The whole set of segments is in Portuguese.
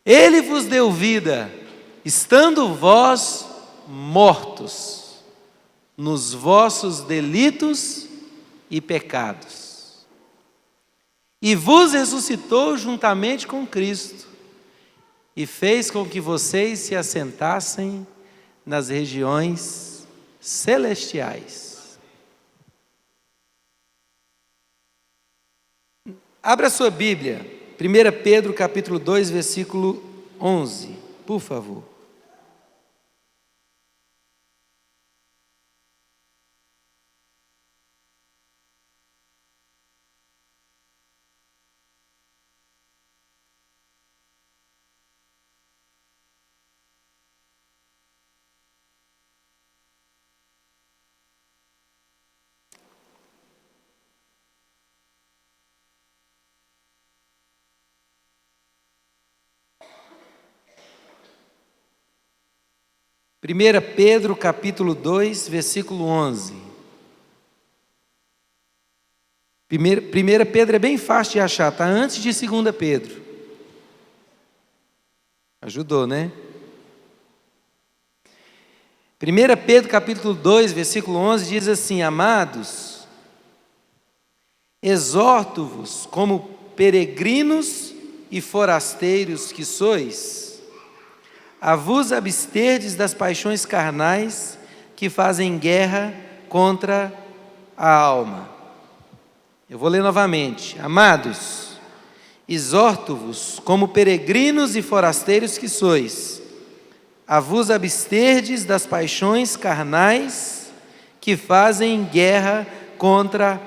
Ele vos deu vida, estando vós mortos nos vossos delitos e pecados, e vos ressuscitou juntamente com Cristo, e fez com que vocês se assentassem nas regiões celestiais. Abra sua Bíblia, 1 Pedro capítulo 2, versículo 11, por favor. Primeira Pedro capítulo 2, versículo 11. Primeira Pedro é bem fácil de achar, está antes de 2 Pedro. Ajudou, né? 1 Pedro capítulo 2, versículo 11 diz assim: amados, exorto-vos como peregrinos e forasteiros que sois, a vos absterdes das paixões carnais que fazem guerra contra a alma. Eu vou ler novamente. Amados, exorto-vos como peregrinos e forasteiros que sois, a vos absterdes das paixões carnais que fazem guerra contra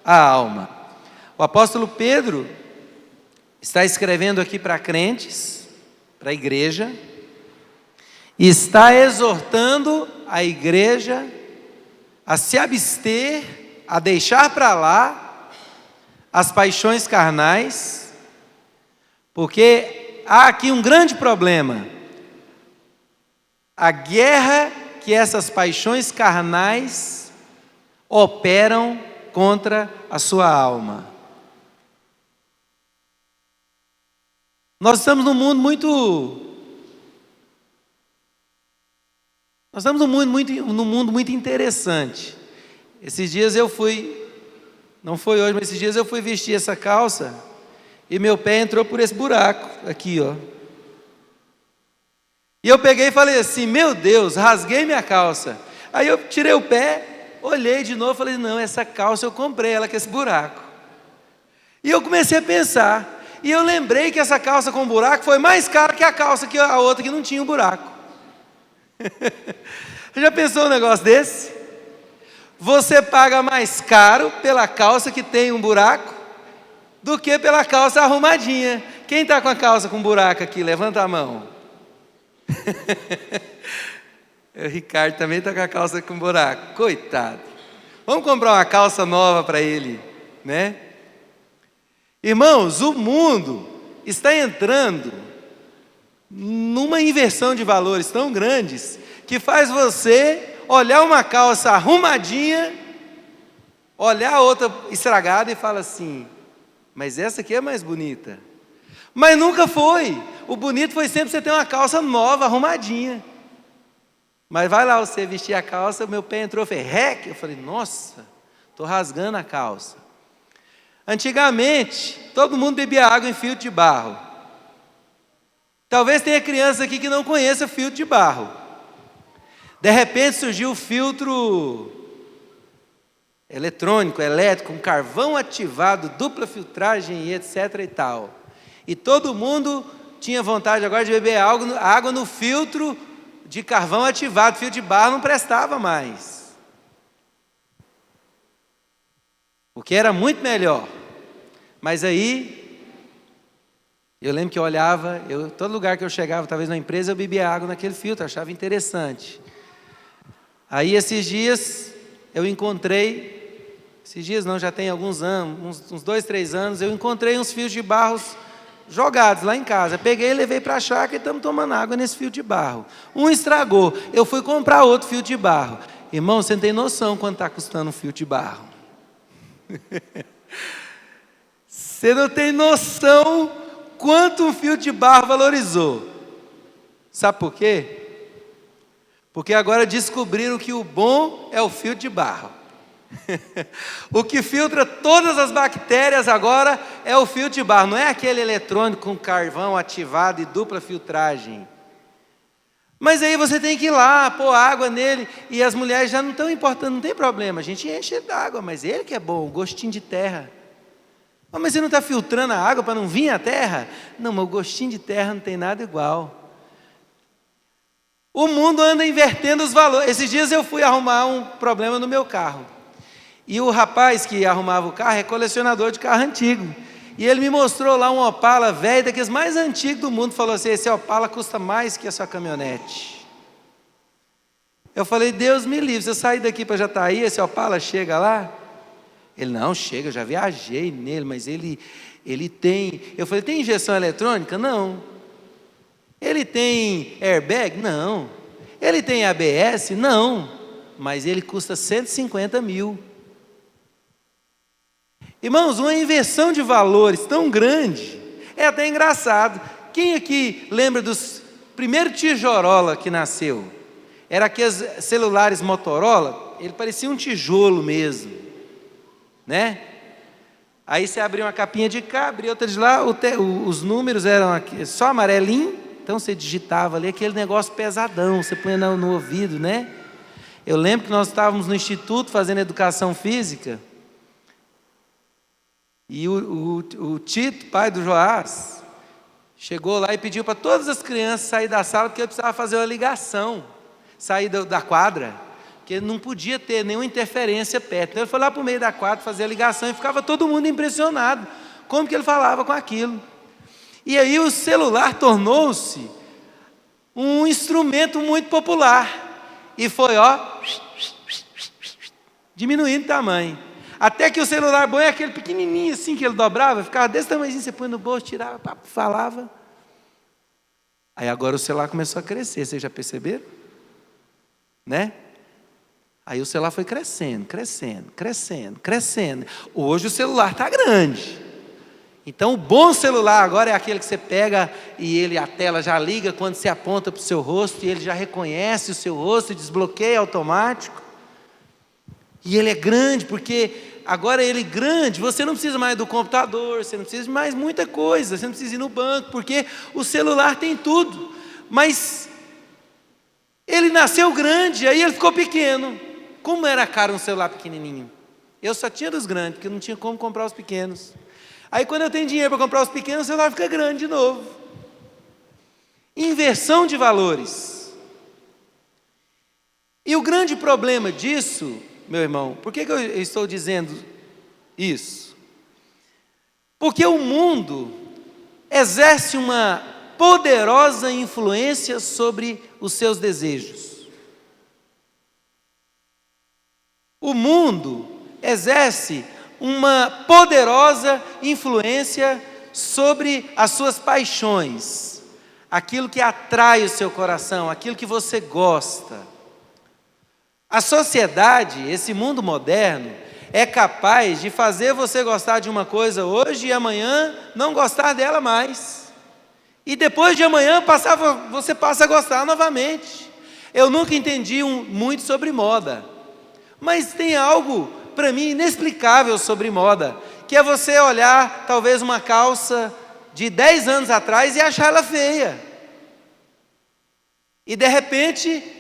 a alma. O apóstolo Pedro está escrevendo aqui para crentes, para a igreja, e está exortando a igreja a se abster, a deixar para lá as paixões carnais, porque há aqui um grande problema: a guerra que essas paixões carnais operam contra a sua alma. Nós estamos num mundo muito interessante. Esses dias eu fui, não foi hoje, mas esses dias eu fui vestir essa calça e meu pé entrou por esse buraco aqui, ó. E eu peguei e falei assim: meu Deus, rasguei minha calça. Aí eu tirei o pé, olhei de novo e falei: não, essa calça eu comprei ela com esse buraco. E eu comecei a pensar, e eu lembrei que essa calça com buraco foi mais cara que a calça que a outra que não tinha um buraco. Já pensou um negócio desse? Você paga mais caro pela calça que tem um buraco do que pela calça arrumadinha. Quem está com a calça com buraco aqui? Levanta a mão. O Ricardo também está com a calça com buraco. Coitado. Vamos comprar uma calça nova para ele, né? Irmãos, o mundo está entrando numa inversão de valores tão grandes que faz você olhar uma calça arrumadinha, olhar a outra estragada e fala assim: mas essa aqui é mais bonita. Mas nunca foi. O bonito foi sempre você ter uma calça nova, arrumadinha. Mas vai lá você vestir a calça, meu pé entrou, rec. Eu falei: nossa, estou rasgando a calça. Antigamente, todo mundo bebia água em filtro de barro. Talvez tenha criança aqui que não conheça filtro de barro. De repente surgiu o filtro eletrônico, elétrico, com carvão ativado, dupla filtragem e etc e tal. E todo mundo tinha vontade agora de beber água no filtro de carvão ativado. Filtro de barro não prestava mais, porque era muito melhor. Mas aí, eu lembro que eu olhava, todo lugar que eu chegava, talvez na empresa, eu bebia água naquele filtro, achava interessante. Aí esses dias, eu encontrei, esses dias não, já tem alguns anos, uns 2, 3 anos, eu encontrei uns fios de barro jogados lá em casa. Peguei e levei para a chácara e estamos tomando água nesse fio de barro. Um estragou, eu fui comprar outro fio de barro. Irmão, você não tem noção quanto está custando um fio de barro. Você não tem noção quanto um fio de barro valorizou. Sabe por quê? Porque agora descobriram que o bom é o fio de barro. O que filtra todas as bactérias agora é o fio de barro. Não é aquele eletrônico com carvão ativado e dupla filtragem. Mas aí você tem que ir lá, pôr água nele. E as mulheres já não estão importando, não tem problema. A gente enche d'água, mas ele que é bom, gostinho de terra. Ah, mas você não está filtrando a água para não vir a terra? Não, mas o gostinho de terra não tem nada igual. O mundo anda invertendo os valores. Esses dias eu fui arrumar um problema no meu carro. E o rapaz que arrumava o carro é colecionador de carro antigo. E ele me mostrou lá um Opala velho, daqueles mais antigos do mundo. Falou assim: esse Opala custa mais que a sua caminhonete. Eu falei: Deus me livre, se eu sair daqui para Jataí, esse Opala chega lá? Ele: não, chega, eu já viajei nele, mas ele tem... Eu falei: tem injeção eletrônica? Não. Ele tem airbag? Não. Ele tem ABS? Não. Mas ele custa 150 mil. Irmãos, uma inversão de valores tão grande, é até engraçado. Quem aqui lembra dos primeiros tijorola que nasceu? Era aqueles celulares Motorola, ele parecia um tijolo mesmo, né? Aí você abria uma capinha de cá, abria outra de lá, os números eram aqui, só amarelinho, então você digitava ali, aquele negócio pesadão, você punha no ouvido, né? Eu lembro que nós estávamos no instituto fazendo educação física, e o Tito, pai do Joás, chegou lá e pediu para todas as crianças sair da sala, porque ele precisava fazer uma ligação, sair da quadra, porque não podia ter nenhuma interferência perto. Então ele foi lá para o meio da quadra fazer a ligação e ficava todo mundo impressionado, como que ele falava com aquilo. E aí o celular tornou-se um instrumento muito popular, e foi, diminuindo o tamanho. Até que o celular bom é aquele pequenininho assim que ele dobrava, ficava desse tamanhozinho, você põe no bolso, tirava, falava. Aí agora o celular começou a crescer, vocês já perceberam? Né? Aí o celular foi crescendo. Hoje o celular está grande. Então o bom celular agora é aquele que você pega e a tela já liga quando você aponta para o seu rosto, e ele já reconhece o seu rosto e desbloqueia automático. E ele é grande, porque agora ele grande, você não precisa mais do computador, você não precisa de mais muita coisa, você não precisa ir no banco, porque o celular tem tudo. Mas ele nasceu grande, aí ele ficou pequeno. Como era caro um celular pequenininho? Eu só tinha dos grandes, porque não tinha como comprar os pequenos. Aí quando eu tenho dinheiro para comprar os pequenos, o celular fica grande de novo. Inversão de valores. E o grande problema disso, meu irmão, por que eu estou dizendo isso? Porque o mundo exerce uma poderosa influência sobre os seus desejos. O mundo exerce uma poderosa influência sobre as suas paixões, aquilo que atrai o seu coração, aquilo que você gosta. A sociedade, esse mundo moderno, é capaz de fazer você gostar de uma coisa hoje e amanhã não gostar dela mais. E depois de amanhã você passa a gostar novamente. Eu nunca entendi muito sobre moda, mas tem algo para mim inexplicável sobre moda, que é você olhar talvez uma calça de 10 anos atrás e achar ela feia. E de repente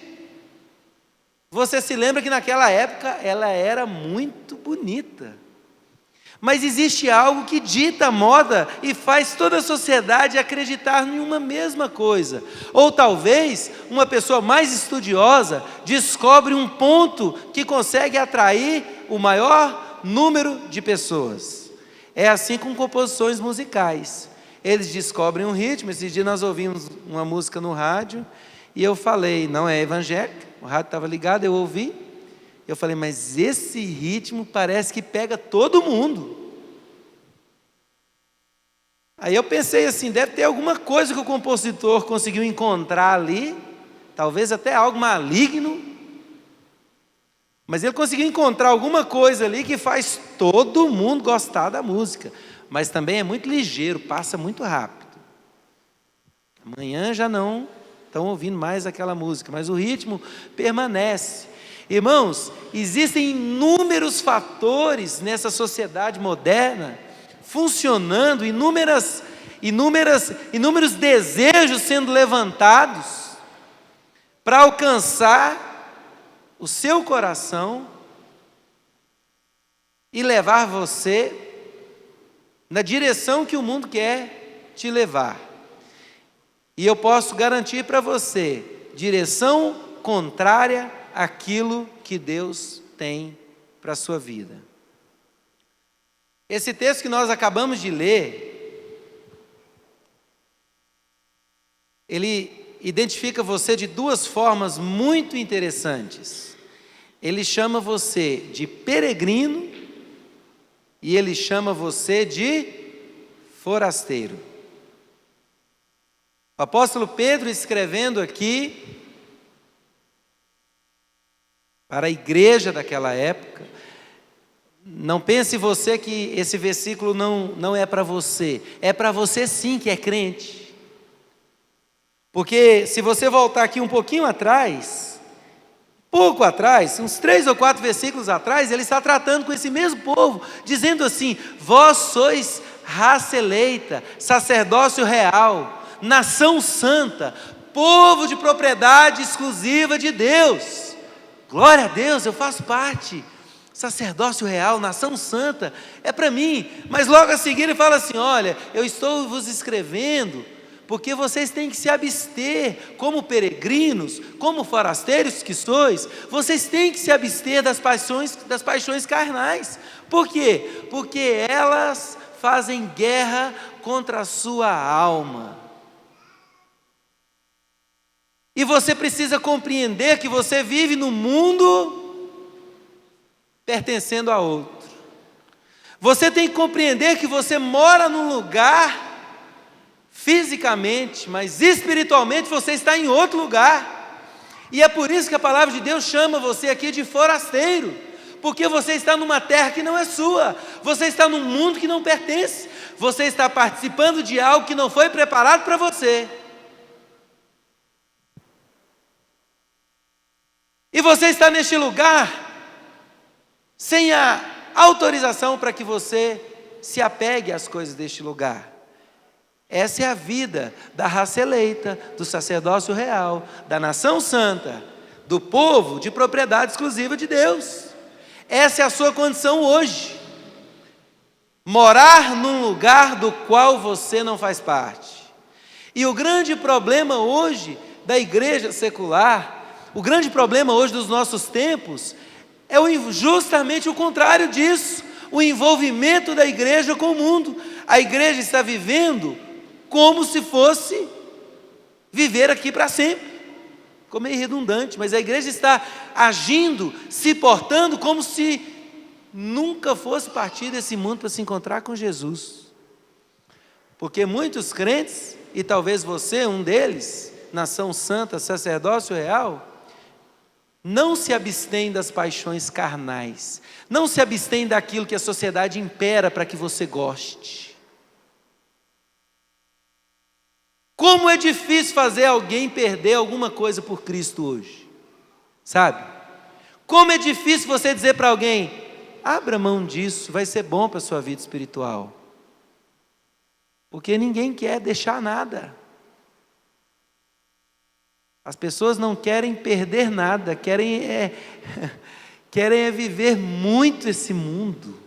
você se lembra que naquela época ela era muito bonita. Mas existe algo que dita a moda e faz toda a sociedade acreditar em uma mesma coisa. Ou talvez uma pessoa mais estudiosa descobre um ponto que consegue atrair o maior número de pessoas. É assim com composições musicais. Eles descobrem um ritmo. Esse dia nós ouvimos uma música no rádio e eu falei: não é evangélica. O rádio estava ligado, eu ouvi. Eu falei: mas esse ritmo parece que pega todo mundo. Aí eu pensei assim, deve ter alguma coisa que o compositor conseguiu encontrar ali, talvez até algo maligno, mas ele conseguiu encontrar alguma coisa ali que faz todo mundo gostar da música, mas também é muito ligeiro, passa muito rápido. Amanhã já não estão ouvindo mais aquela música, mas o ritmo permanece. Irmãos, existem inúmeros fatores nessa sociedade moderna funcionando, inúmeros desejos sendo levantados para alcançar o seu coração e levar você na direção que o mundo quer te levar. E eu posso garantir para você, direção contrária àquilo que Deus tem para a sua vida. Esse texto que nós acabamos de ler, ele identifica você de duas formas muito interessantes. Ele chama você de peregrino e ele chama você de forasteiro. O apóstolo Pedro, escrevendo aqui para a igreja daquela época, não pense você que esse versículo não é para você. É para você sim que é crente. Porque se você voltar aqui um pouquinho atrás, pouco atrás, uns 3 ou 4 versículos atrás, ele está tratando com esse mesmo povo, dizendo assim: vós sois raça eleita, sacerdócio real, nação santa, povo de propriedade exclusiva de Deus. Glória a Deus, eu faço parte. Sacerdócio real, nação santa, é para mim. Mas logo a seguir ele fala assim: olha, eu estou vos escrevendo porque vocês têm que se abster, como peregrinos, como forasteiros que sois, vocês têm que se abster das paixões carnais. Por quê? Porque elas fazem guerra contra a sua alma. E você precisa compreender que você vive no mundo pertencendo a outro. Você tem que compreender que você mora num lugar fisicamente, mas espiritualmente você está em outro lugar. E é por isso que a palavra de Deus chama você aqui de forasteiro, porque você está numa terra que não é sua, você está num mundo que não pertence, você está participando de algo que não foi preparado para você. E você está neste lugar sem a autorização para que você se apegue às coisas deste lugar. Essa é a vida da raça eleita, do sacerdócio real, da nação santa, do povo de propriedade exclusiva de Deus. Essa é a sua condição hoje. Morar num lugar do qual você não faz parte. E o grande problema hoje da igreja secular, o grande problema hoje dos nossos tempos, é justamente o contrário disso, o envolvimento da igreja com o mundo. A igreja está vivendo como se fosse viver aqui para sempre. Ficou meio redundante, mas a igreja está agindo, se portando como se nunca fosse partir desse mundo para se encontrar com Jesus. Porque muitos crentes, e talvez você, um deles, nação santa, sacerdócio real, não se abstém das paixões carnais, não se abstém daquilo que a sociedade impera para que você goste. Como é difícil fazer alguém perder alguma coisa por Cristo hoje, sabe? Como é difícil você dizer para alguém: abra mão disso, vai ser bom para a sua vida espiritual. Porque ninguém quer deixar nada. As pessoas não querem perder nada, querem viver muito esse mundo,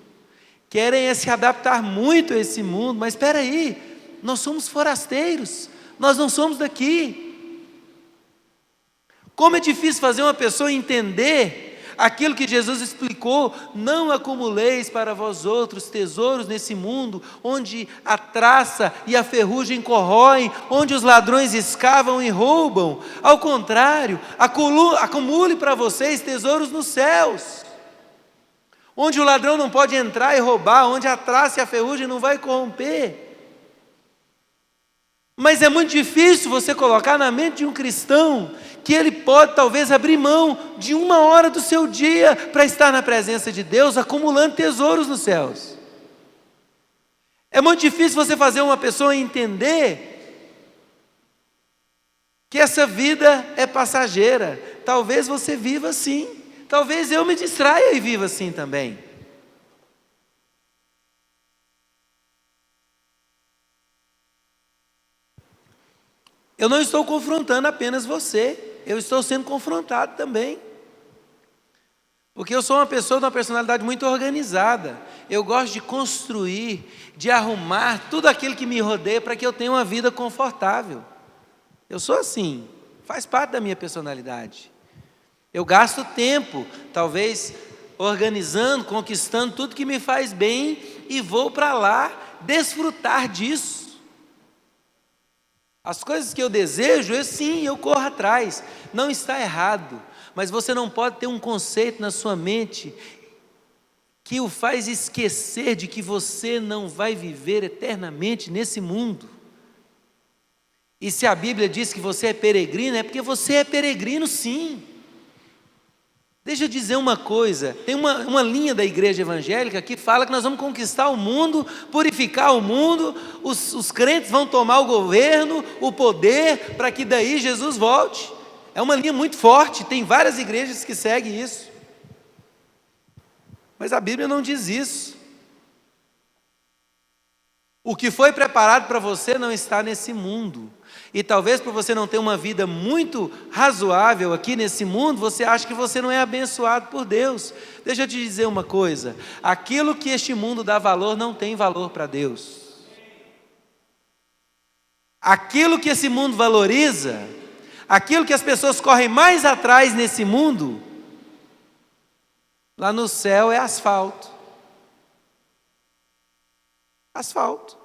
querem se adaptar muito a esse mundo, mas espera aí, nós somos forasteiros, nós não somos daqui. Como é difícil fazer uma pessoa entender aquilo que Jesus explicou: não acumuleis para vós outros tesouros nesse mundo, onde a traça e a ferrugem corroem, onde os ladrões escavam e roubam. Ao contrário, acumule para vocês tesouros nos céus, onde o ladrão não pode entrar e roubar, onde a traça e a ferrugem não vai corromper. Mas é muito difícil você colocar na mente de um cristão que ele pode talvez abrir mão de 1 hora do seu dia para estar na presença de Deus, acumulando tesouros nos céus. É muito difícil você fazer uma pessoa entender que essa vida é passageira. Talvez você viva assim, talvez eu me distraia e viva assim também. Eu não estou confrontando apenas você, eu estou sendo confrontado também. Porque eu sou uma pessoa de uma personalidade muito organizada. Eu gosto de construir, de arrumar tudo aquilo que me rodeia para que eu tenha uma vida confortável. Eu sou assim, faz parte da minha personalidade. Eu gasto tempo, talvez, organizando, conquistando tudo que me faz bem e vou para lá desfrutar disso. As coisas que eu desejo, eu corro atrás. Não está errado, mas você não pode ter um conceito na sua mente que o faz esquecer de que você não vai viver eternamente nesse mundo. E se a Bíblia diz que você é peregrino, é porque você é peregrino sim. Deixa eu dizer uma coisa, tem uma linha da igreja evangélica que fala que nós vamos conquistar o mundo, purificar o mundo, os crentes vão tomar o governo, o poder, para que daí Jesus volte. É uma linha muito forte, tem várias igrejas que seguem isso. Mas a Bíblia não diz isso. O que foi preparado para você não está nesse mundo. E talvez por você não ter uma vida muito razoável aqui nesse mundo, você acha que você não é abençoado por Deus. Deixa eu te dizer uma coisa, aquilo que este mundo dá valor não tem valor para Deus. Aquilo que esse mundo valoriza, aquilo que as pessoas correm mais atrás nesse mundo, lá no céu é asfalto. Asfalto.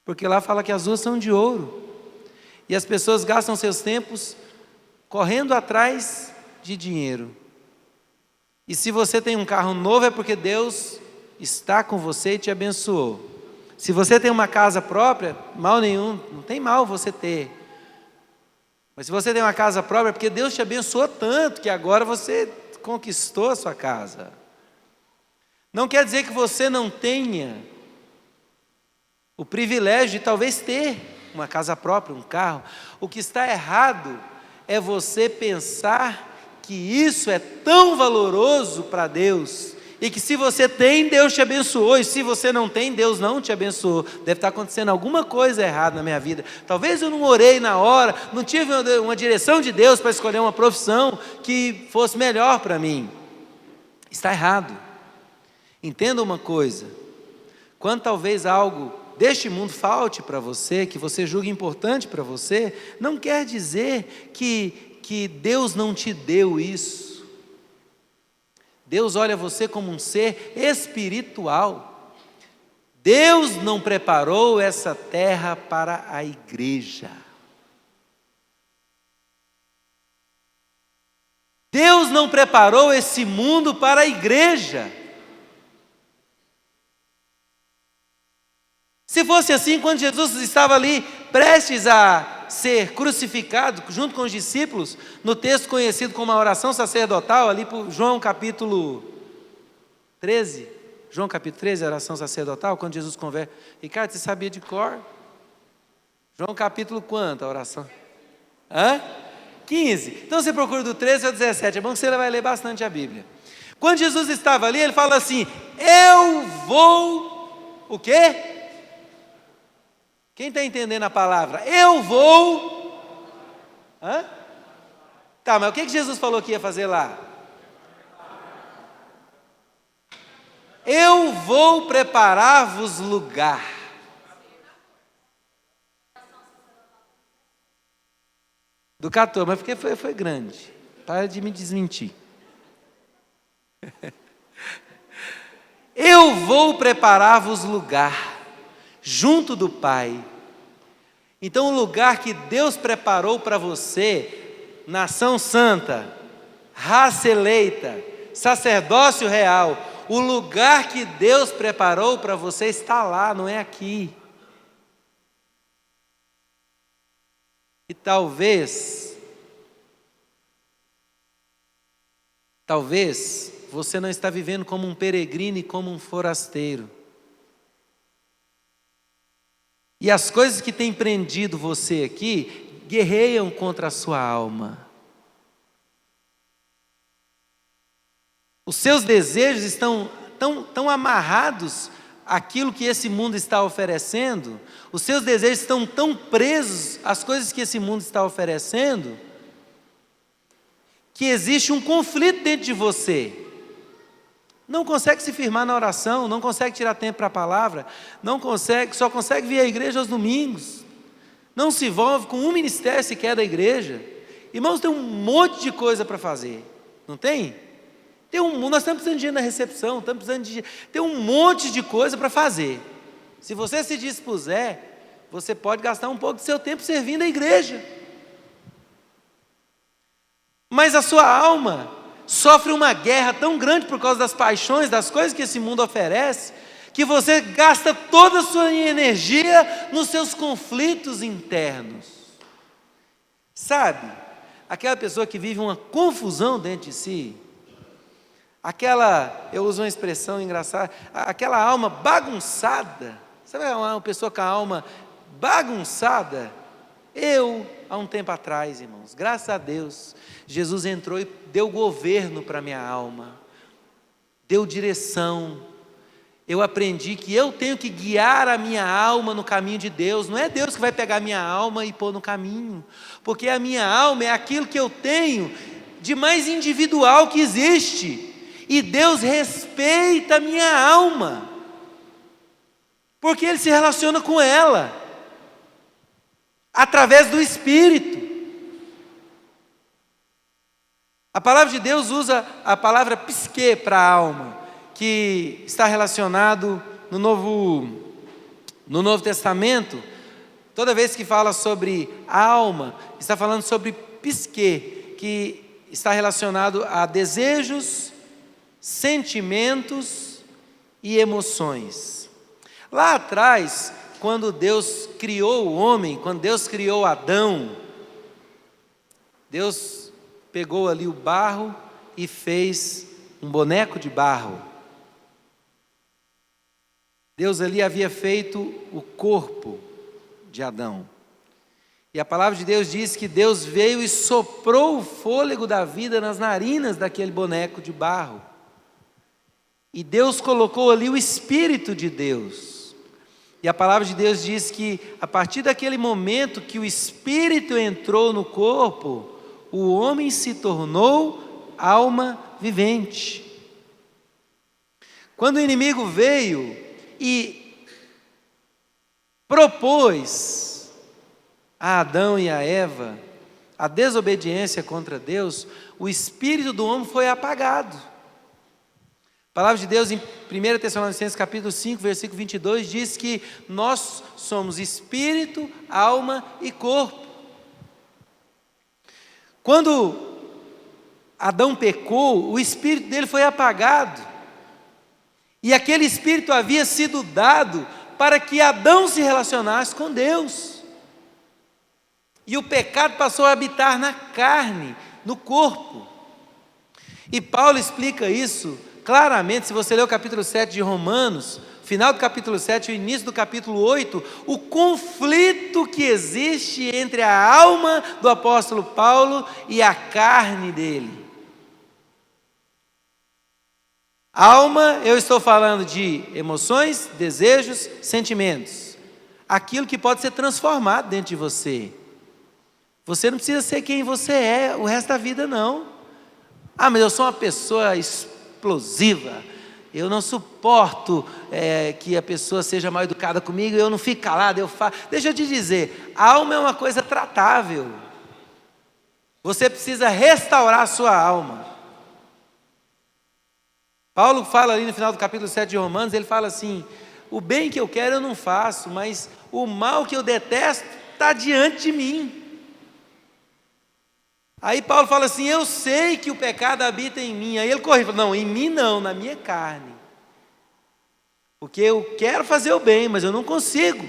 Porque lá fala que as ruas são de ouro. E as pessoas gastam seus tempos correndo atrás de dinheiro. E se você tem um carro novo é porque Deus está com você e te abençoou. Se você tem uma casa própria, mal nenhum, não tem mal você ter. Mas se você tem uma casa própria é porque Deus te abençoou tanto que agora você conquistou a sua casa. Não quer dizer que você não tenha o privilégio de talvez ter uma casa própria, um carro. O que está errado é você pensar que isso é tão valoroso para Deus, e que se você tem, Deus te abençoou, e se você não tem, Deus não te abençoou. Deve estar acontecendo alguma coisa errada na minha vida. Talvez eu não orei na hora, não tive uma direção de Deus para escolher uma profissão que fosse melhor para mim. Está errado. Entenda uma coisa, quando talvez algo deste mundo falte para você, que você julgue importante para você, não quer dizer que Deus não te deu isso. Deus olha você como um ser espiritual. Deus não preparou essa terra para a igreja. Deus não preparou esse mundo para a igreja. Se fosse assim, quando Jesus estava ali, prestes a ser crucificado, junto com os discípulos, no texto conhecido como a oração sacerdotal, ali por João capítulo 13, João capítulo 13, a oração sacerdotal, quando Jesus conversa. Ricardo, você sabia de cor? João capítulo quanto a oração? 15. Então você procura do 13 ao 17, é bom que você vai ler bastante a Bíblia. Quando Jesus estava ali, ele fala assim, eu vou, o quê? Quem está entendendo a palavra? Eu vou. Tá, mas o que Jesus falou que ia fazer lá? Eu vou preparar-vos lugar. Do 14, mas porque foi grande. Para de me desmentir. Eu vou preparar-vos lugar junto do Pai. Então o lugar que Deus preparou para você, nação santa, raça eleita, sacerdócio real, o lugar que Deus preparou para você está lá, não é aqui. E talvez você não está vivendo como um peregrino e como um forasteiro. E as coisas que têm prendido você aqui, guerreiam contra a sua alma. Os seus desejos estão tão amarrados àquilo que esse mundo está oferecendo, os seus desejos estão tão presos às coisas que esse mundo está oferecendo, que existe um conflito dentro de você. Não consegue se firmar na oração, não consegue tirar tempo para a palavra, só consegue vir à igreja aos domingos, não se envolve com um ministério sequer da igreja. Irmãos, tem um monte de coisa para fazer, não tem? Nós estamos precisando de ir na recepção, tem um monte de coisa para fazer. Se você se dispuser, você pode gastar um pouco do seu tempo servindo a igreja. Mas a sua alma sofre uma guerra tão grande por causa das paixões, das coisas que esse mundo oferece, que você gasta toda a sua energia nos seus conflitos internos. Sabe, aquela pessoa que vive uma confusão dentro de si, eu uso uma expressão engraçada, aquela alma bagunçada. Sabe uma pessoa com a alma bagunçada? Há um tempo atrás, irmãos, graças a Deus, Jesus entrou e deu governo para a minha alma, deu direção. Eu aprendi que eu tenho que guiar a minha alma no caminho de Deus. Não é Deus que vai pegar a minha alma e pôr no caminho, porque a minha alma é aquilo que eu tenho de mais individual que existe. E Deus respeita a minha alma, porque Ele se relaciona com ela, através do Espírito. A palavra de Deus usa a palavra psique para a alma, que está relacionado no Novo Testamento. Toda vez que fala sobre alma, está falando sobre psique, que está relacionado a desejos, sentimentos e emoções. Lá atrás, quando Deus criou o homem, quando Deus criou Adão, Deus pegou ali o barro e fez um boneco de barro. Deus ali havia feito o corpo de Adão. E a palavra de Deus diz que Deus veio e soprou o fôlego da vida nas narinas daquele boneco de barro. E Deus colocou ali o Espírito de Deus. E a palavra de Deus diz que a partir daquele momento que o Espírito entrou no corpo, o homem se tornou alma vivente. Quando o inimigo veio e propôs a Adão e a Eva a desobediência contra Deus, o espírito do homem foi apagado. A palavra de Deus em 1 Tessalonicenses capítulo 5, versículo 22, diz que nós somos espírito, alma e corpo. Quando Adão pecou, o espírito dele foi apagado. E aquele espírito havia sido dado para que Adão se relacionasse com Deus. E o pecado passou a habitar na carne, no corpo. E Paulo explica isso claramente, se você ler o capítulo 7 de Romanos, final do capítulo 7 e o início do capítulo 8, o conflito que existe entre a alma do apóstolo Paulo e a carne dele. Alma, eu estou falando de emoções, desejos, sentimentos. Aquilo que pode ser transformado dentro de você. Você não precisa ser quem você é o resto da vida, não. Mas eu sou uma pessoa explosiva, eu não suporto que a pessoa seja mal educada comigo, eu não fico calado, eu falo. Deixa eu te dizer, a alma é uma coisa tratável. Você precisa restaurar a sua alma. Paulo fala ali no final do capítulo 7 de Romanos, ele fala assim: o bem que eu quero eu não faço, mas o mal que eu detesto está diante de mim. Aí Paulo fala assim: eu sei que o pecado habita em mim. Aí ele corrige, não, em mim não, na minha carne. Porque eu quero fazer o bem, mas eu não consigo.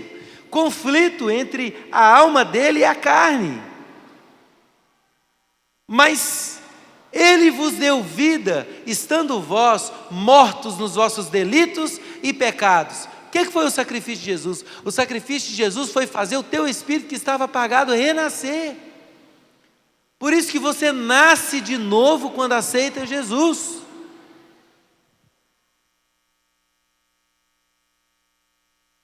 Conflito entre a alma dele e a carne. Mas Ele vos deu vida, estando vós mortos nos vossos delitos e pecados. O que foi o sacrifício de Jesus? O sacrifício de Jesus foi fazer o teu espírito que estava apagado renascer. Por isso que você nasce de novo quando aceita Jesus.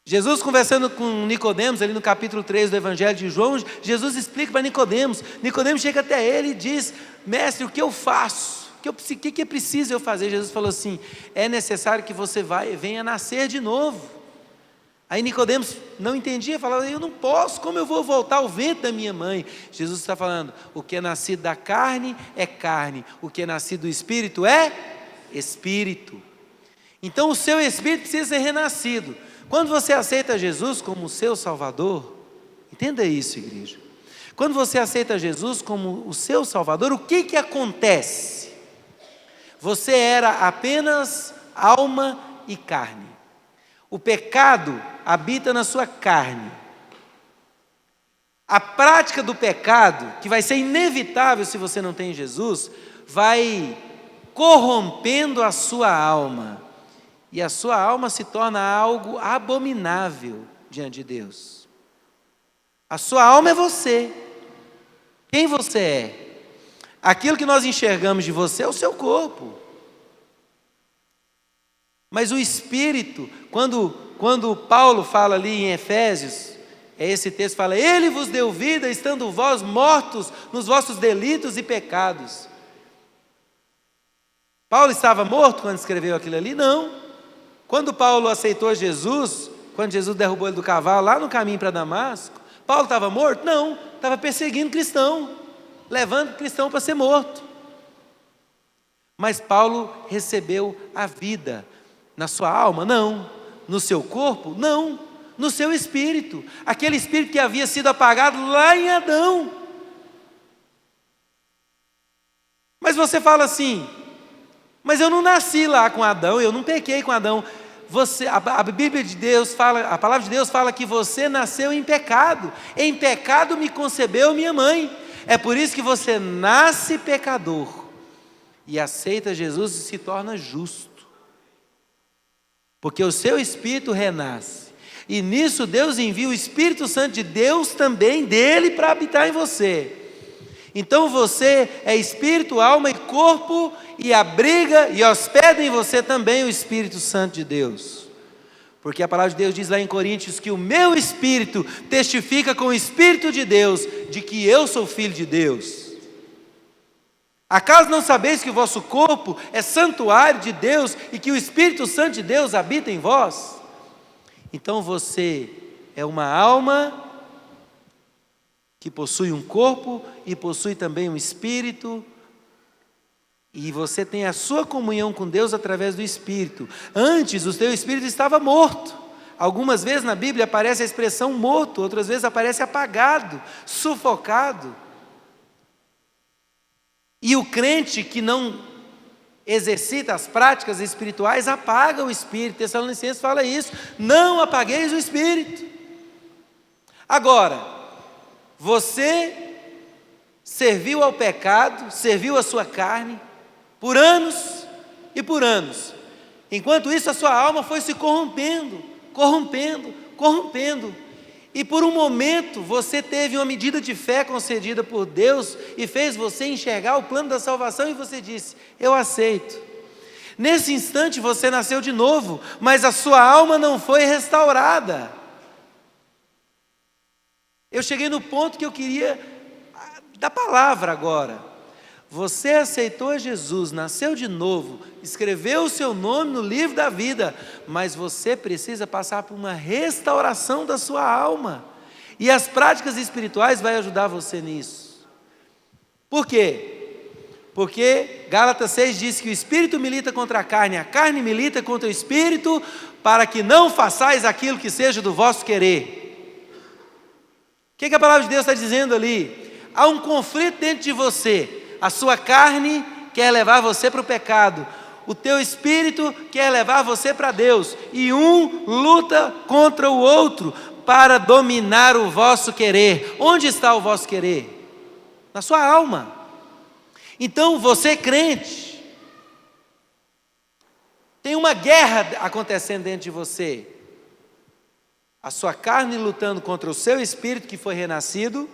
Jesus conversando com Nicodemos, ali no capítulo 3 do Evangelho de João, Jesus explica para Nicodemos. Nicodemos chega até ele e diz: mestre, o que eu faço? O que é preciso eu fazer? Jesus falou assim: é necessário que você venha nascer de novo. Aí Nicodemos não entendia, falava: eu não posso, como eu vou voltar ao ventre da minha mãe? Jesus está falando: o que é nascido da carne é carne, o que é nascido do Espírito é Espírito. Então o seu Espírito precisa ser renascido. Quando você aceita Jesus como o seu Salvador, entenda isso, igreja. Quando você aceita Jesus como o seu Salvador, o que acontece? Você era apenas alma e carne. O pecado habita na sua carne. A prática do pecado, que vai ser inevitável se você não tem Jesus, vai corrompendo a sua alma. E a sua alma se torna algo abominável diante de Deus. A sua alma é você. Quem você é? Aquilo que nós enxergamos de você é o seu corpo. Mas o Espírito, quando Paulo fala ali em Efésios, esse texto fala: Ele vos deu vida, estando vós mortos nos vossos delitos e pecados. Paulo estava morto quando escreveu aquilo ali? Não. Quando Paulo aceitou Jesus, quando Jesus derrubou ele do cavalo lá no caminho para Damasco, Paulo estava morto? Não, estava perseguindo cristão, levando cristão para ser morto. Mas Paulo recebeu a vida na sua alma? Não. No seu corpo? Não. No seu espírito, aquele espírito que havia sido apagado lá em Adão. Mas você fala assim: mas eu não nasci lá com Adão, eu não pequei com Adão. A Bíblia de Deus fala, a palavra de Deus fala que você nasceu em pecado. Em pecado me concebeu minha mãe. É por isso que você nasce pecador e aceita Jesus e se torna justo. Porque o seu espírito renasce. E nisso Deus envia o Espírito Santo de Deus também dele para habitar em você. Então você é espírito, alma e corpo, e abriga e hospeda em você também o Espírito Santo de Deus. Porque a palavra de Deus diz lá em Coríntios que o meu espírito testifica com o Espírito de Deus de que eu sou filho de Deus. Acaso não sabeis que o vosso corpo é santuário de Deus e que o Espírito Santo de Deus habita em vós? Então você é uma alma que possui um corpo e possui também um espírito, e você tem a sua comunhão com Deus através do Espírito. Antes o teu espírito estava morto. Algumas vezes na Bíblia aparece a expressão morto, outras vezes aparece apagado, sufocado. E o crente que não exercita as práticas espirituais apaga o espírito. Tessalonicenses fala isso: não apagueis o espírito. Agora, você serviu ao pecado, serviu a sua carne por anos e por anos. Enquanto isso, a sua alma foi se corrompendo. E por um momento você teve uma medida de fé concedida por Deus e fez você enxergar o plano da salvação, e você disse: eu aceito. Nesse instante você nasceu de novo, mas a sua alma não foi restaurada. Eu cheguei no ponto que eu queria da palavra agora. Você aceitou Jesus, nasceu de novo, escreveu o seu nome no livro da vida, mas você precisa passar por uma restauração da sua alma. E as práticas espirituais vão ajudar você nisso. Por quê? Porque Gálatas 6 diz que o Espírito milita contra a carne milita contra o Espírito, para que não façais aquilo que seja do vosso querer. O que a palavra de Deus está dizendo ali? Há um conflito dentro de você. A sua carne quer levar você para o pecado, o teu espírito quer levar você para Deus, e um luta contra o outro para dominar o vosso querer. Onde está o vosso querer? Na sua alma. Então você, crente, tem uma guerra acontecendo dentro de você. A sua carne lutando contra o seu espírito que foi renascido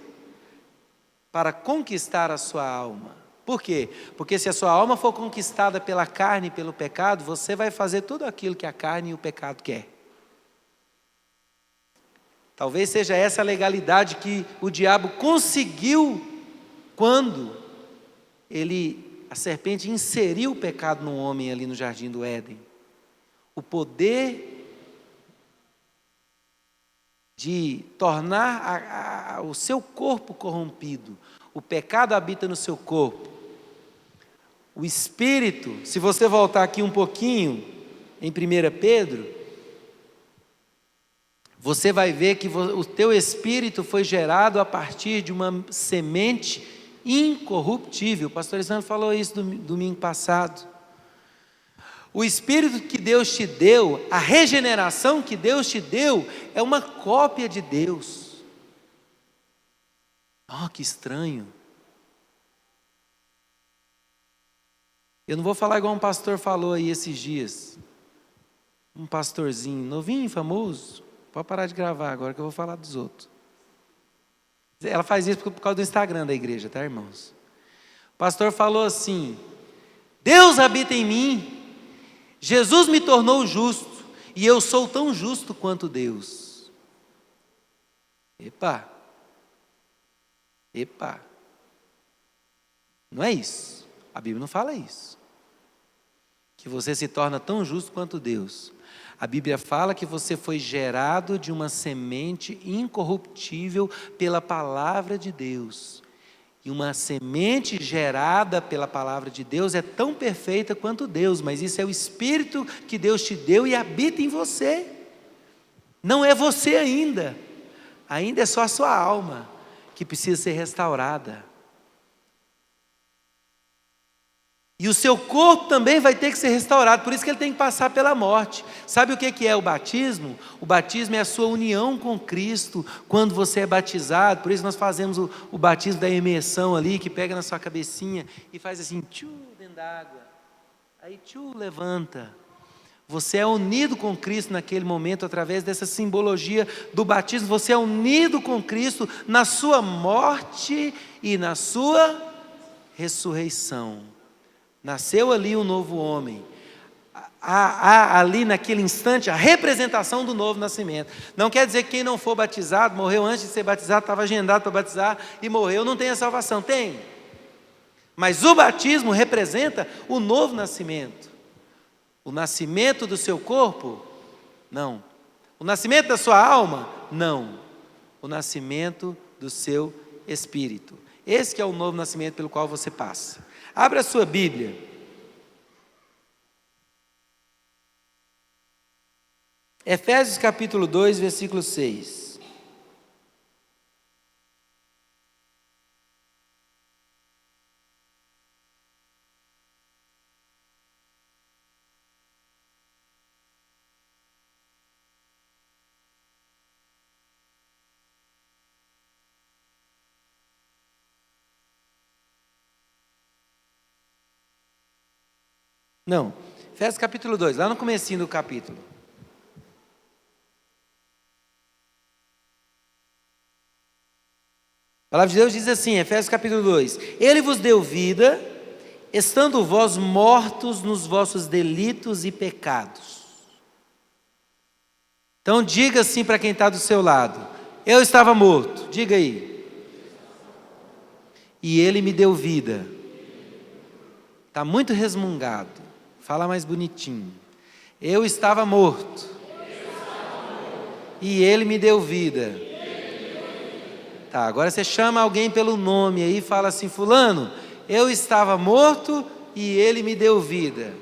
para conquistar a sua alma. Por quê? Porque se a sua alma for conquistada pela carne e pelo pecado, você vai fazer tudo aquilo que a carne e o pecado quer. Talvez seja essa a legalidade que o diabo conseguiu quando a serpente inseriu o pecado no homem ali no jardim do Éden. O poder de tornar o seu corpo corrompido. O pecado habita no seu corpo. O Espírito, se você voltar aqui um pouquinho, em 1 Pedro, você vai ver que o teu Espírito foi gerado a partir de uma semente incorruptível. O pastor Isandro falou isso domingo passado. O Espírito que Deus te deu, a regeneração que Deus te deu, é uma cópia de Deus. Oh, que estranho. Eu não vou falar igual um pastor falou aí esses dias. Um pastorzinho, novinho, famoso. Pode parar de gravar agora que eu vou falar dos outros. Ela faz isso por causa do Instagram da igreja, tá, irmãos? O pastor falou assim: Deus habita em mim. Jesus me tornou justo, e eu sou tão justo quanto Deus. Epa! Não é isso. A Bíblia não fala isso. Que você se torna tão justo quanto Deus. A Bíblia fala que você foi gerado de uma semente incorruptível pela palavra de Deus. E uma semente gerada pela palavra de Deus é tão perfeita quanto Deus, mas isso é o Espírito que Deus te deu e habita em você. Não é você ainda é só a sua alma que precisa ser restaurada. E o seu corpo também vai ter que ser restaurado, por isso que ele tem que passar pela morte. Sabe o que é o batismo? O batismo é a sua união com Cristo, quando você é batizado. Por isso nós fazemos o batismo da imersão ali, que pega na sua cabecinha e faz assim, tchu, dentro da água. Aí tchu, levanta. Você é unido com Cristo naquele momento, através dessa simbologia do batismo. Você é unido com Cristo na sua morte e na sua ressurreição. Nasceu ali um novo homem. Há ali naquele instante a representação do novo nascimento. Não quer dizer que quem não for batizado, morreu antes de ser batizado, estava agendado para batizar e morreu, não tem a salvação. Tem. Mas o batismo representa o novo nascimento. O nascimento do seu corpo? Não. O nascimento da sua alma? Não. O nascimento do seu espírito. Esse que é o novo nascimento pelo qual você passa. Abra a sua Bíblia. Efésios capítulo 2, versículo 6. Não, Efésios capítulo 2, lá no comecinho do capítulo. A palavra de Deus diz assim, Efésios capítulo 2: Ele vos deu vida, estando vós mortos nos vossos delitos e pecados. Então diga assim para quem está do seu lado: eu estava morto, diga aí. E Ele me deu vida. Está muito resmungado. Fala mais bonitinho. Eu estava morto. E Ele me deu vida. Tá, agora você chama alguém pelo nome aí e fala assim: fulano, eu estava morto e Ele me deu vida.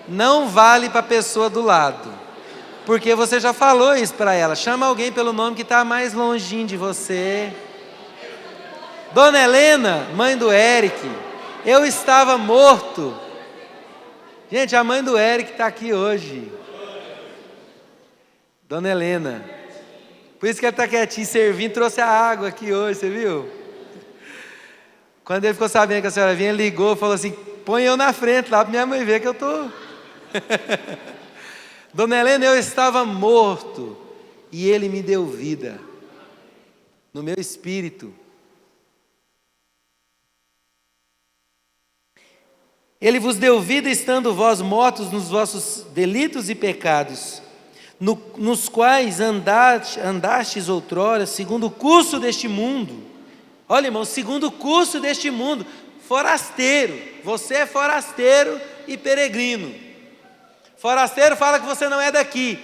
Não vale para a pessoa do lado, porque você já falou isso para ela. Chama alguém pelo nome que está mais longinho de você. Dona Helena, mãe do Eric, eu estava morto. Gente, a mãe do Eric está aqui hoje. Dona Helena. Por isso que ela está quietinha, servindo, trouxe a água aqui hoje, você viu? Quando ele ficou sabendo que a senhora vinha, ele ligou e falou assim: põe eu na frente lá para minha mãe ver que eu estou. Dona Helena, eu estava morto e Ele me deu vida no meu espírito. Ele vos deu vida estando vós mortos nos vossos delitos e pecados, nos quais andastes outrora, segundo o curso deste mundo. Olha, irmão, segundo o curso deste mundo, forasteiro. Você é forasteiro e peregrino. Forasteiro fala que você não é daqui.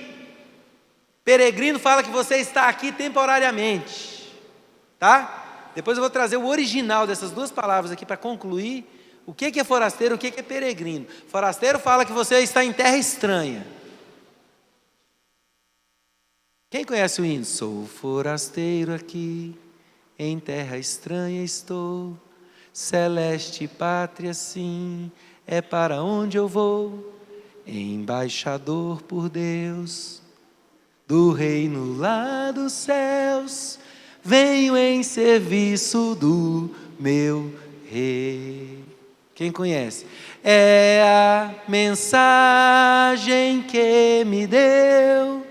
Peregrino fala que você está aqui temporariamente. Tá? Depois eu vou trazer o original dessas duas palavras aqui para concluir o que é forasteiro, o que é peregrino. Forasteiro fala que você está em terra estranha. Quem conhece o hino? Sou forasteiro aqui, em terra estranha estou, celeste pátria sim, é para onde eu vou, embaixador por Deus, do reino lá dos céus, venho em serviço do meu rei. Quem conhece? É a mensagem que me deu,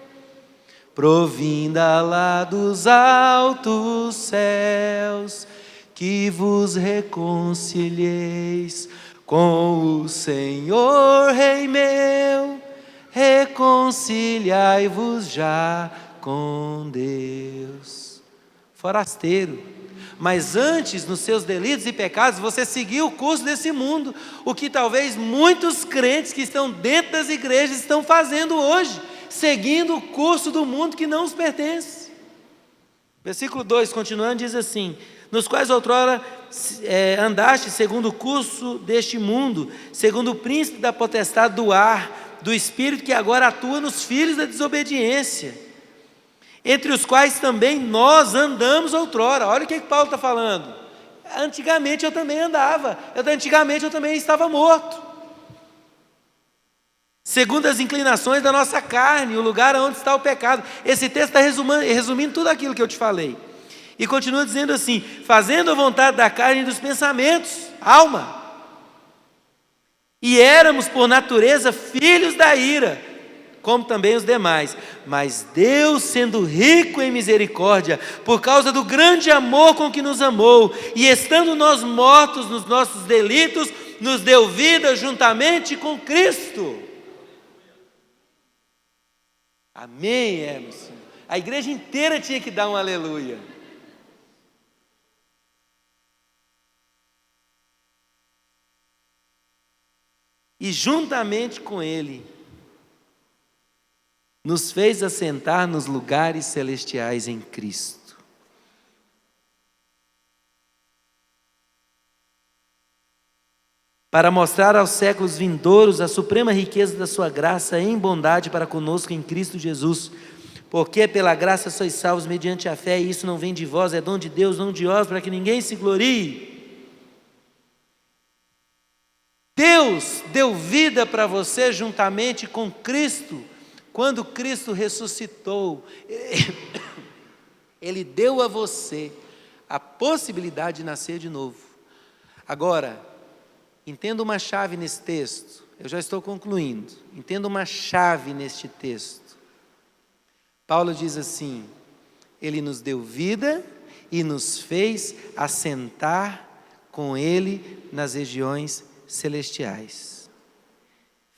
provinda lá dos altos céus, que vos reconcilieis com o Senhor, Rei meu, reconciliai-vos já com Deus. Forasteiro, mas antes, nos seus delitos e pecados, você seguiu o curso desse mundo, o que talvez muitos crentes que estão dentro das igrejas estão fazendo hoje, seguindo o curso do mundo que não os pertence. Versículo 2, continuando, diz assim: nos quais outrora andaste segundo o curso deste mundo, segundo o príncipe da potestade do ar, do espírito que agora atua nos filhos da desobediência, entre os quais também nós andamos outrora. Olha o que Paulo está falando. Antigamente eu também andava, antigamente eu também estava morto, segundo as inclinações da nossa carne, o lugar onde está o pecado. Esse texto está resumindo tudo aquilo que eu te falei. E continua dizendo assim: fazendo a vontade da carne e dos pensamentos, alma. E éramos por natureza filhos da ira, como também os demais. Mas Deus, sendo rico em misericórdia, por causa do grande amor com que nos amou, e estando nós mortos nos nossos delitos, nos deu vida juntamente com Cristo. Amém, Emerson. A igreja inteira tinha que dar um aleluia. E juntamente com Ele, nos fez assentar nos lugares celestiais em Cristo. Para mostrar aos séculos vindouros a suprema riqueza da sua graça em bondade para conosco em Cristo Jesus. Porque pela graça sois salvos mediante a fé, e isso não vem de vós, é dom de Deus, não de vós, para que ninguém se glorie. Deus deu vida para você juntamente com Cristo. Quando Cristo ressuscitou, Ele deu a você a possibilidade de nascer de novo. Agora, entenda uma chave nesse texto. Eu já estou concluindo. Entenda uma chave neste texto. Paulo diz assim: Ele nos deu vida e nos fez assentar com Ele nas regiões celestiais.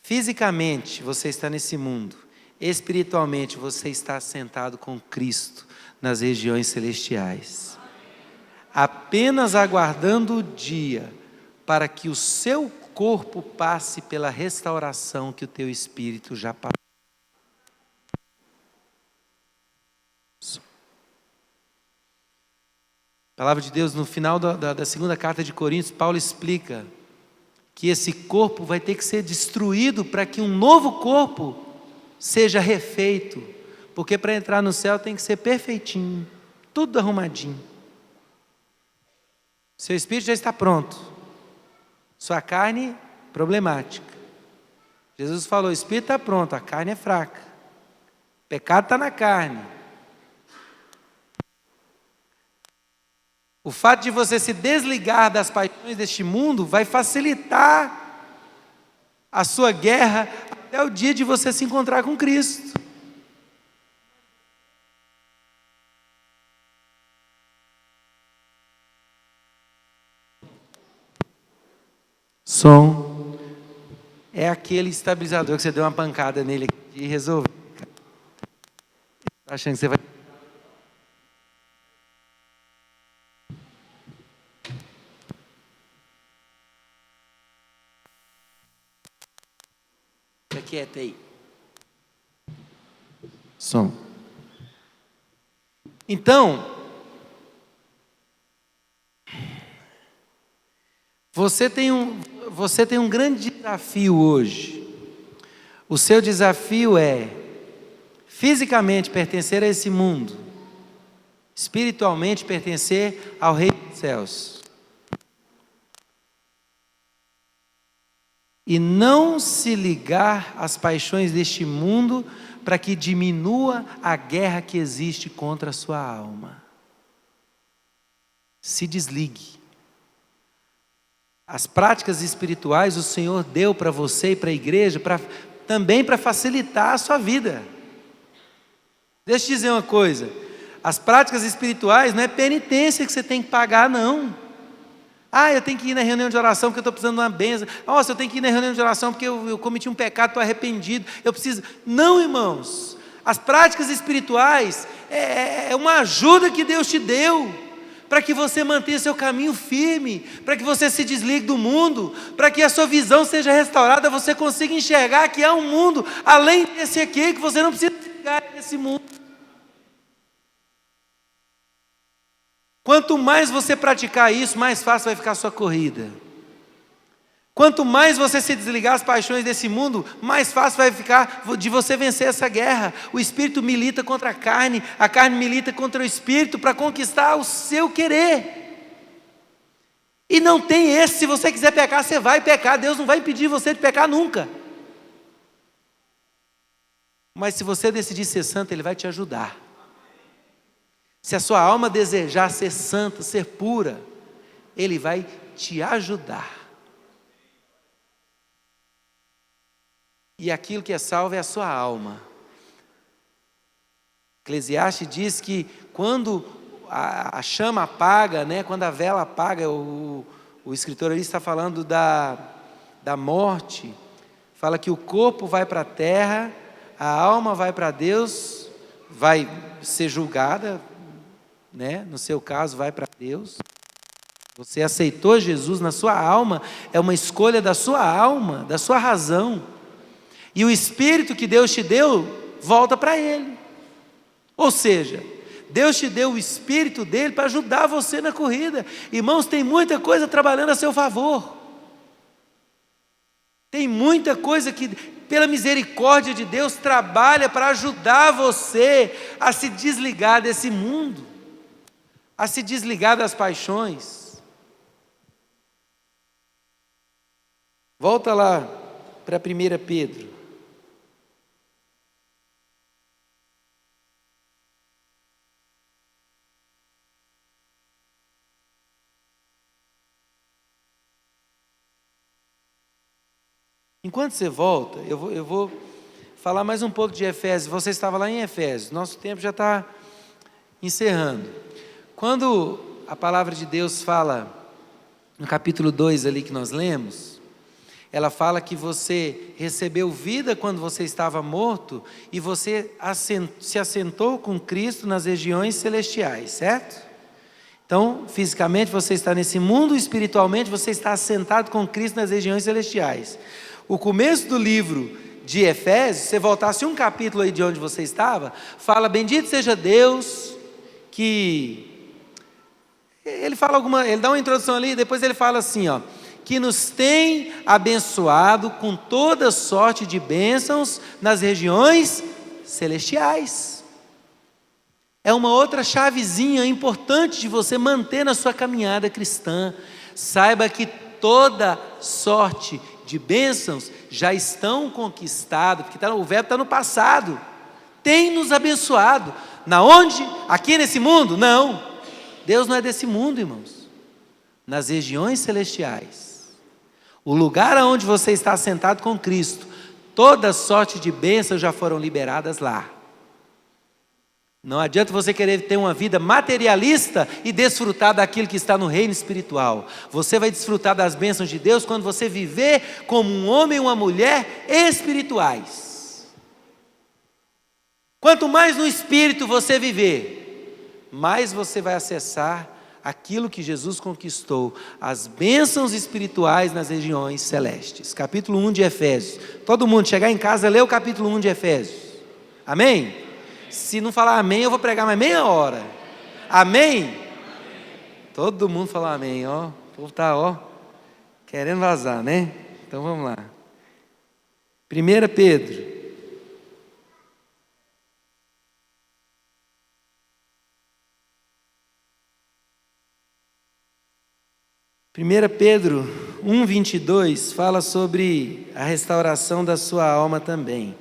Fisicamente você está nesse mundo, espiritualmente você está assentado com Cristo nas regiões celestiais, apenas aguardando o dia para que o seu corpo passe pela restauração que o teu espírito já passou. A palavra de Deus, no final da segunda carta de Coríntios, Paulo explica que esse corpo vai ter que ser destruído para que um novo corpo seja refeito, porque para entrar no céu tem que ser perfeitinho, tudo arrumadinho. Seu espírito já está pronto, sua carne problemática. Jesus falou: o espírito está pronto, a carne é fraca, o pecado está na carne. O fato de você se desligar das paixões deste mundo vai facilitar a sua guerra é o dia de você se encontrar com Cristo. Som é aquele estabilizador que você deu uma pancada nele aqui e resolveu. Está achando que você vai... Fica quieto aí. Som. Então, você tem um grande desafio hoje. O seu desafio é fisicamente pertencer a esse mundo, espiritualmente pertencer ao Reino dos Céus. E não se ligar às paixões deste mundo para que diminua a guerra que existe contra a sua alma. Se desligue. As práticas espirituais o Senhor deu para você e para a igreja também para facilitar a sua vida. Deixa eu te dizer uma coisa, as práticas espirituais não é penitência que você tem que pagar, não. Eu tenho que ir na reunião de oração porque eu estou precisando de uma bênção. Nossa, eu tenho que ir na reunião de oração porque eu cometi um pecado, estou arrependido. Eu preciso... Não, irmãos. As práticas espirituais é uma ajuda que Deus te deu para que você mantenha seu caminho firme, para que você se desligue do mundo, para que a sua visão seja restaurada, você consiga enxergar que há um mundo além desse aqui, que você não precisa ligar nesse mundo. Quanto mais você praticar isso, mais fácil vai ficar a sua corrida. Quanto mais você se desligar das paixões desse mundo, mais fácil vai ficar de você vencer essa guerra. O Espírito milita contra a carne milita contra o Espírito para conquistar o seu querer. E não tem esse, se você quiser pecar, você vai pecar, Deus não vai impedir você de pecar nunca. Mas se você decidir ser santo, Ele vai te ajudar. Se a sua alma desejar ser santa, ser pura, Ele vai te ajudar. E aquilo que é salvo é a sua alma. Eclesiastes diz que quando a chama apaga, quando a vela apaga, o escritor ali está falando da morte, fala que o corpo vai para a terra, a alma vai para Deus, vai ser julgada, no seu caso vai para Deus. Você aceitou Jesus na sua alma, é uma escolha da sua alma, da sua razão. E o Espírito que Deus te deu, volta para Ele. Ou seja, Deus te deu o Espírito dEle para ajudar você na corrida. Irmãos, tem muita coisa trabalhando a seu favor. Tem muita coisa que, pela misericórdia de Deus, trabalha para ajudar você a se desligar desse mundo, a se desligar das paixões. Volta lá para 1 Pedro. Enquanto você volta, eu vou falar mais um pouco de Efésios. Você estava lá em Efésios, nosso tempo já está encerrando. Quando a palavra de Deus fala, no capítulo 2 ali que nós lemos, ela fala que você recebeu vida quando você estava morto e você se assentou com Cristo nas regiões celestiais, certo? Então, fisicamente você está nesse mundo, espiritualmente você está assentado com Cristo nas regiões celestiais. O começo do livro de Efésios, se você voltasse um capítulo aí de onde você estava, fala: bendito seja Deus, que... Ele dá uma introdução ali, depois ele fala assim, que nos tem abençoado com toda sorte de bênçãos nas regiões celestiais. É uma outra chavezinha importante de você manter na sua caminhada cristã. Saiba que toda sorte de bênçãos já estão conquistadas, porque o verbo está no passado. Tem nos abençoado. Na onde? Aqui nesse mundo? Não. Deus não é desse mundo, irmãos. Nas regiões celestiais. O lugar onde você está sentado com Cristo, Toda sorte de bênçãos já foram liberadas lá. Não adianta você querer ter uma vida materialista e desfrutar daquilo que está no reino espiritual. Você vai desfrutar das bênçãos de Deus quando você viver como um homem e uma mulher espirituais. Quanto mais no espírito você viver, mais você vai acessar aquilo que Jesus conquistou, as bênçãos espirituais nas regiões celestes. Capítulo 1 de Efésios. Todo mundo chegar em casa, lê o capítulo 1 de Efésios. Amém? Se não falar amém, eu vou pregar mais meia hora. Amém? Todo mundo fala amém, ó. O povo está, querendo vazar, né? Então vamos lá. 1 Pedro. Pedro 1:22 fala sobre a restauração da sua alma também.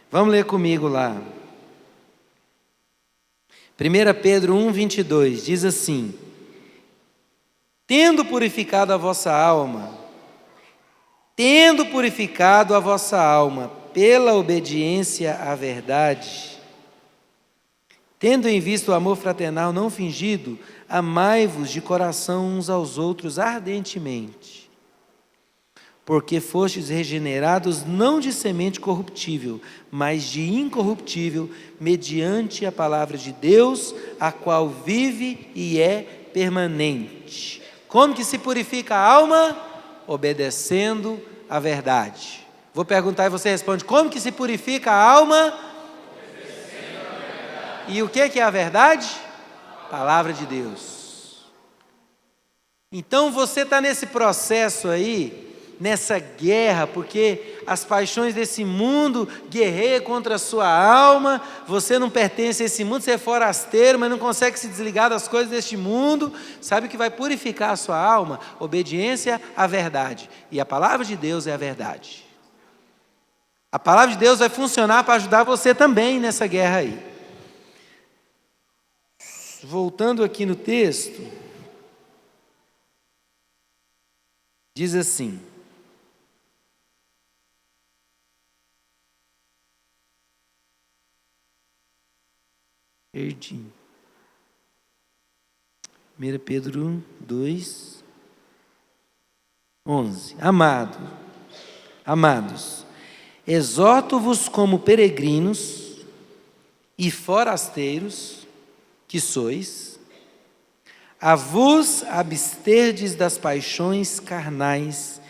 Vamos ler comigo lá. 1 Pedro 1:22 diz assim: tendo purificado a vossa alma pela obediência à verdade, tendo em vista o amor fraternal não fingido, amai-vos de coração uns aos outros ardentemente, porque fostes regenerados não de semente corruptível, mas de incorruptível, mediante a palavra de Deus, a qual vive e é permanente. Como que se purifica a alma? Obedecendo a verdade. Vou perguntar e você responde: como que se purifica a alma? Obedecendo a verdade. E o que é a verdade? Palavra de Deus. Então você está nesse processo aí, nessa guerra, porque as paixões desse mundo guerreiam contra a sua alma. Você não pertence a esse mundo, você é forasteiro, mas não consegue se desligar das coisas deste mundo. Sabe o que vai purificar a sua alma? Obediência à verdade, e a palavra de Deus é a verdade. A palavra de Deus vai funcionar para ajudar você também nessa guerra aí. Voltando aqui no texto, diz assim: perdi. 1 Pedro 2, 11. Amados, exorto-vos como peregrinos e forasteiros que sois, a vos absterdes das paixões carnais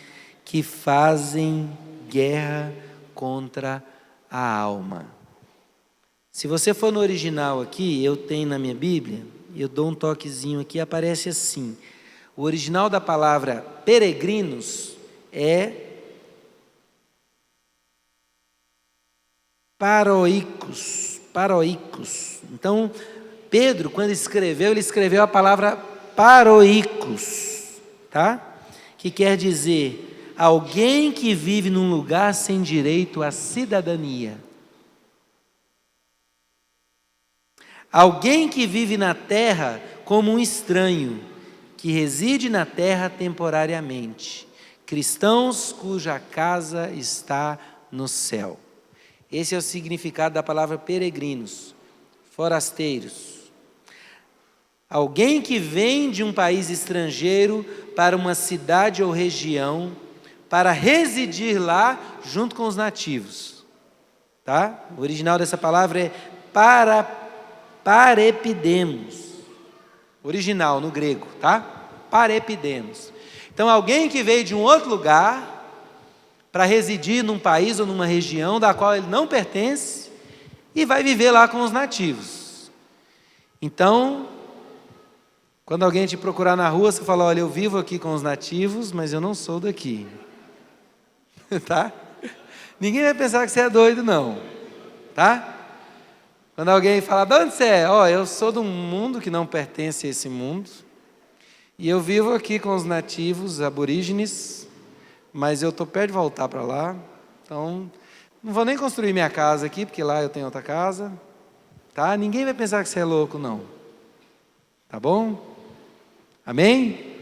que fazem guerra contra a alma. Se você for no original aqui, eu tenho na minha Bíblia, eu dou um toquezinho aqui, aparece assim. O original da palavra peregrinos é paroicos. Então, Pedro, quando escreveu, ele escreveu a palavra paroicos, tá? Que quer dizer alguém que vive num lugar sem direito à cidadania. Alguém que vive na terra como um estranho, que reside na terra temporariamente. Cristãos cuja casa está no céu. Esse é o significado da palavra peregrinos, forasteiros. Alguém que vem de um país estrangeiro para uma cidade ou região para residir lá junto com os nativos. Tá? O original dessa palavra é parepidemos. Original no grego, tá? Parepidemos. Então, alguém que veio de um outro lugar para residir num país ou numa região da qual ele não pertence e vai viver lá com os nativos. Então, quando alguém te procurar na rua, você fala: olha, eu vivo aqui com os nativos, mas eu não sou daqui. Tá? Ninguém vai pensar que você é doido, não. Tá? Quando alguém fala: de onde você é? Eu sou de um mundo que não pertence a esse mundo, e eu vivo aqui com os nativos, aborígenes, mas eu estou perto de voltar para lá, então não vou nem construir minha casa aqui, porque lá eu tenho outra casa. Tá? Ninguém vai pensar que você é louco, não. Tá bom? Amém?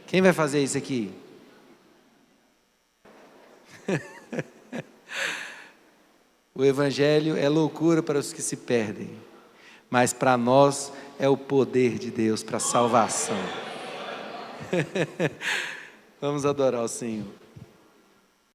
Quem vai fazer isso aqui? O Evangelho é loucura para os que se perdem, mas para nós é o poder de Deus para a salvação. Vamos adorar o Senhor.